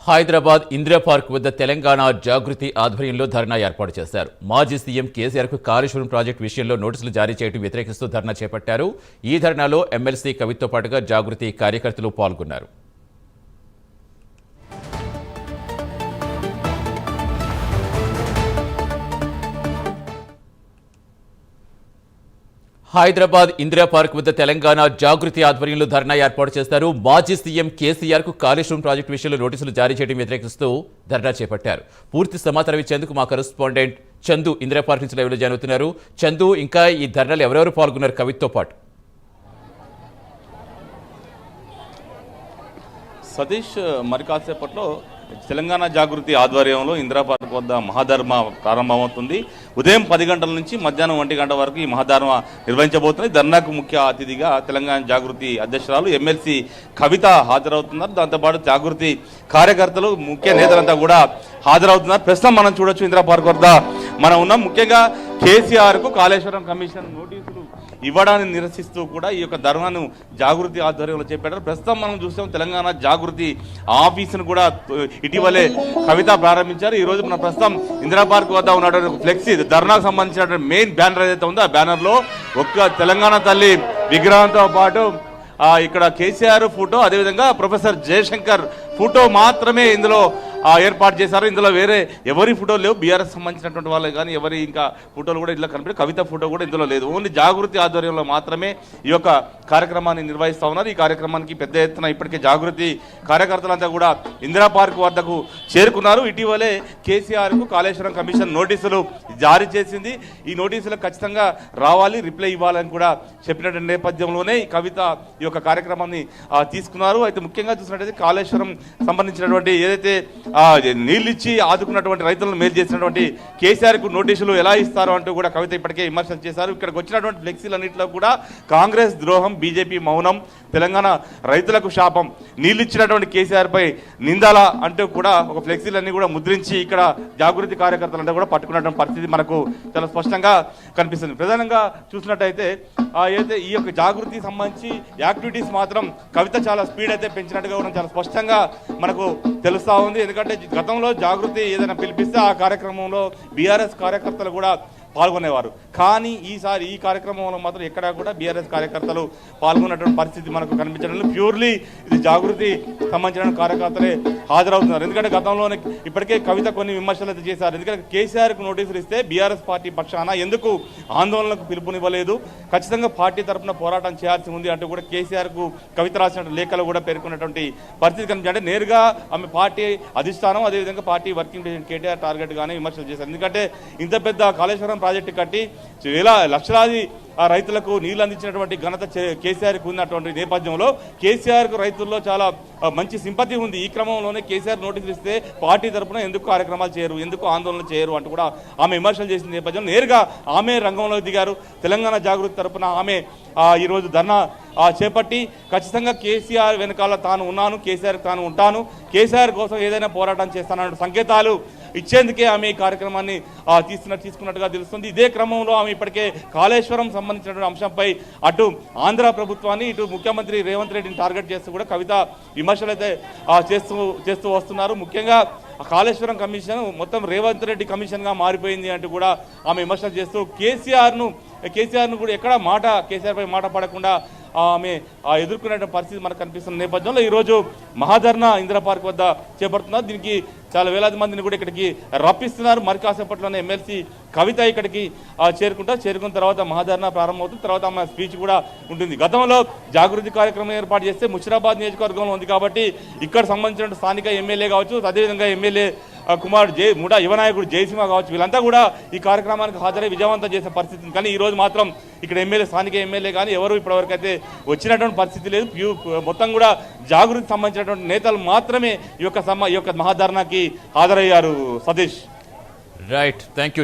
Hyderabad Indira park వద్ద తెలంగాణ జాగృతి ఆధ్వర్యంలో ధర్నా ఏర్పాటు చేశారు. మాజీ సీఎం కేసీఆర్కు కాళేశ్వరం ప్రాజెక్టు విషయంలో నోటీసులు జారీ చేయడం వ్యతిరేకిస్తూ ధర్నా చేపట్టారు. ఈ ధర్నాలో ఎమ్మెల్సీ కవితతో పాటుగా జాగృతి కార్యకర్తలు పాల్గొన్నారు. హైదరాబాద్ ఇందిరా పార్క్ వద్ద తెలంగాణ జాగృతి ఆధ్వర్యంలో ధర్నా ఏర్పాటు చేస్తారు. మాజీ సీఎం కేసీఆర్ కు కాళేశ్వరం ప్రాజెక్టు విషయంలో నోటీసులు జారీ చేయడం వ్యతిరేకిస్తూ ధర్నా చేపట్టారు. పూర్తి సమాచారం ఇచ్చేందుకు మా కరెస్పాండెంట్ చందు ఇందిరా పార్క్ నుంచి లైవ్లో జాయిన్ అవుతున్నారు. చందు, ఇంకా ఈ ధర్నాలు ఎవరెవరు పాల్గొన్నారు కవితతో పాటు? సతీష్, మరి కాసేపట్లో తెలంగాణ జాగృతి ఆధ్వర్యంలో ఇందిరా పార్క్ వద్ద మహాధర్మ ప్రారంభమవుతుంది. ఉదయం 10 గంటల నుంచి మధ్యాహ్నం 1 గంట వరకు ఈ మహాధర్మ నిర్వహించబోతుంది. ధర్నాకు ముఖ్య అతిథిగా తెలంగాణ జాగృతి అధ్యక్షురాలు ఎమ్మెల్సీ కవిత హాజరవుతున్నారు. దాంతోపాటు జాగృతి కార్యకర్తలు, ముఖ్య నేతలంతా కూడా హాజరవుతున్నారు. ప్రస్తుతం మనం చూడొచ్చు ఇందిరా పార్క్ వద్ద మనం ఉన్నాం. ముఖ్యంగా కేసీఆర్కు కాళేశ్వరం కమిషన్ నోటీసులు ఇవ్వడాన్ని నిరసిస్తూ కూడా ఈ యొక్క ధర్నాను జాగృతి ఆధ్వర్యంలో చేపట్టారు. ప్రస్తుతం మనం చూస్తాం తెలంగాణ జాగృతి ఆఫీసును కూడా ఇటీవలే కవిత ప్రారంభించారు. ఈ రోజు మన ప్రస్తుతం ఇందిరా పార్క్ వద్ద ఉన్నటువంటి ఫ్లెక్సీ ధర్నాకు సంబంధించినటువంటి మెయిన్ బ్యానర్ ఏదైతే ఉందో ఆ బ్యానర్లో ఒక్క తెలంగాణ తల్లి విగ్రహంతో పాటు ఇక్కడ కేసీఆర్ ఫోటో, అదేవిధంగా ప్రొఫెసర్ జయశంకర్ ఫోటో మాత్రమే ఇందులో ఏర్పాటు చేశారు. ఇందులో వేరే ఎవరి ఫోటోలు లేవు. బీఆర్ఎస్ సంబంధించినటువంటి వాళ్ళు కానీ ఎవరి ఇంకా ఫోటోలు కూడా ఇందులో కనిపించే కవిత ఫోటో కూడా ఇందులో లేదు. ఓన్లీ జాగృతి ఆధ్వర్యంలో మాత్రమే ఈ యొక్క కార్యక్రమాన్ని నిర్వహిస్తూ ఉన్నారు. ఈ కార్యక్రమానికి పెద్ద ఎత్తున ఇప్పటికే జాగృతి కార్యకర్తలంతా కూడా ఇందిరా పార్క్ వద్దకు చేరుకున్నారు. ఇటీవలే కేసీఆర్కు కాళేశ్వరం కమిషన్ నోటీసులు జారీ చేసింది. ఈ నోటీసులకు ఖచ్చితంగా రావాలి, రిప్లై ఇవ్వాలని కూడా చెప్పినటువంటి నేపథ్యంలోనే ఈ కవిత ఈ యొక్క కార్యక్రమాన్ని తీసుకున్నారు. అయితే ముఖ్యంగా చూసినట్టయితే కాళేశ్వరం సంబంధించినటువంటి ఏదైతే నీళ్ళు ఇచ్చి ఆదుకున్నటువంటి రైతులను మేలు చేసినటువంటి కేసీఆర్కు నోటీసులు ఎలా ఇస్తారో అంటూ కూడా కవిత ఇప్పటికే విమర్శలు చేశారు. ఇక్కడికి వచ్చినటువంటి ఫ్లెక్సీలన్నింటిలో కూడా కాంగ్రెస్ ద్రోహం, బీజేపీ మౌనం, తెలంగాణ రైతులకు శాపం, నీళ్ళు ఇచ్చినటువంటి కేసీఆర్ పై నిందాల అంటూ కూడా ఒక ఫ్లెక్సీలన్నీ కూడా ముద్రించి ఇక్కడ జాగృతి కార్యకర్తలంతా కూడా పట్టుకున్నటువంటి పరిస్థితి మనకు చాలా స్పష్టంగా కనిపిస్తుంది. ప్రధానంగా చూసినట్టయితే అయితే ఈ యొక్క జాగృతికి సంబంధించి యాక్టివిటీస్ మాత్రం కవిత చాలా స్పీడ్ అయితే పెంచినట్టుగా కూడా చాలా స్పష్టంగా మనకు తెలుస్తూ ఉంది. ఎందుకంటే గతంలో జాగృతి ఏదైనా పిలిపిస్తే ఆ కార్యక్రమంలో బీఆర్ఎస్ కార్యకర్తలు కూడా పాల్గొనేవారు. కానీ ఈసారి ఈ కార్యక్రమంలో మాత్రం ఎక్కడా కూడా బీఆర్ఎస్ కార్యకర్తలు పాల్గొన్నటువంటి పరిస్థితి మనకు కనిపించడం లేదు. ప్యూర్లీ ఇది జాగృతి సంబంధించిన కార్యకర్తలే హాజరవుతున్నారు. ఎందుకంటే గతంలోనే ఇప్పటికే కవిత కొన్ని విమర్శలు అయితే చేశారు. ఎందుకంటే కేసీఆర్కు నోటీసులు ఇస్తే బీఆర్ఎస్ పార్టీ పక్షాన ఎందుకు ఆందోళనకు పిలుపునివ్వలేదు, ఖచ్చితంగా పార్టీ తరఫున పోరాటం చేయాల్సి ఉంది అంటూ కూడా కేసీఆర్కు కవిత రాసిన లేఖలు కూడా పేర్కొన్నటువంటి పరిస్థితి కనిపించింది. అంటే నేరుగా ఆమె పార్టీ అధిష్టానం, అదేవిధంగా party working president KTR target గానే విమర్శలు చేశారు. ఎందుకంటే ఇంత పెద్ద కాళేశ్వరం ప్రాజెక్టు కట్టి లక్షలాది రైతులకు నీళ్లు అందించినటువంటి ఘనత కేసీఆర్కు ఉన్నటువంటి నేపథ్యంలో కేసీఆర్కు రైతుల్లో చాలా మంచి సింపతి ఉంది. ఈ క్రమంలోనే కేసీఆర్ నోటీసులు ఇస్తే పార్టీ తరఫున ఎందుకు కార్యక్రమాలు చేయరు, ఎందుకు ఆందోళన చేయరు అంటూ కూడా ఆమె విమర్శలు చేసిన నేపథ్యంలో నేరుగా ఆమె రంగంలో దిగారు. తెలంగాణ జాగృతి తరఫున ఆమె ఈరోజు ధర్నా చేపట్టి ఖచ్చితంగా కేసీఆర్ వెనకాల తాను ఉన్నాను, కేసీఆర్ తాను ఉంటాను, కేసీఆర్ కోసం ఏదైనా పోరాటం చేస్తానన్న సంకేతాలు ఇచ్చేందుకే ఆమె ఈ కార్యక్రమాన్ని తీసుకున్నట్టుగా తెలుస్తుంది. ఇదే క్రమంలో ఆమె ఇప్పటికే కాళేశ్వరం సంబంధించినటువంటి అంశంపై అటు ఆంధ్ర ప్రభుత్వాన్ని, ఇటు ముఖ్యమంత్రి రేవంత్ రెడ్డిని టార్గెట్ చేస్తూ కూడా కవిత విమర్శలు అయితే చేస్తూ వస్తున్నారు. ముఖ్యంగా కాళేశ్వరం కమిషన్ మొత్తం రేవంత్ రెడ్డి కమిషన్గా మారిపోయింది అంటూ కూడా ఆమె విమర్శలు చేస్తూ కేసీఆర్ను కూడా ఎక్కడ కేసీఆర్ పై మాట పడకుండా ఆమె ఎదుర్కొనే పరిస్థితి మనకు కనిపిస్తున్న నేపథ్యంలో ఈరోజు మహాధర్నా ఇందిరా పార్క్ వద్ద చేపడుతున్నారు. దీనికి చాలా వేలాది మందిని కూడా ఇక్కడికి రప్పిస్తున్నారు. మరి కాసేపట్లోనే ఎమ్మెల్సీ కవిత ఇక్కడికి చేరుకున్న తర్వాత మహాధర్నా ప్రారంభమవుతుంది. తర్వాత ఆమె స్పీచ్ కూడా ఉంటుంది. గతంలో జాగృతి కార్యక్రమం ఏర్పాటు చేస్తే ముషిరాబాద్ నియోజకవర్గంలో ఉంది కాబట్టి ఇక్కడ సంబంధించిన స్థానిక ఎమ్మెల్యే కావచ్చు, అదేవిధంగా ఎమ్మెల్యే కుమారుడు ముఠా యువనాయకుడు జయసింహ కావచ్చు, వీళ్ళంతా కూడా ఈ కార్యక్రమానికి హాజరై విజయవంతం చేసే పరిస్థితి. కానీ ఈ రోజు మాత్రం ఇక్కడ స్థానిక ఎమ్మెల్యే కానీ ఎవరు ఇప్పటివరకు అయితే వచ్చినటువంటి పరిస్థితి లేదు. మొత్తం కూడా జాగృతికి సంబంధించినటువంటి నేతలు మాత్రమే ఈ యొక్క మహాధర్నాకి హాజరయ్యారు. Satish, right, thank you.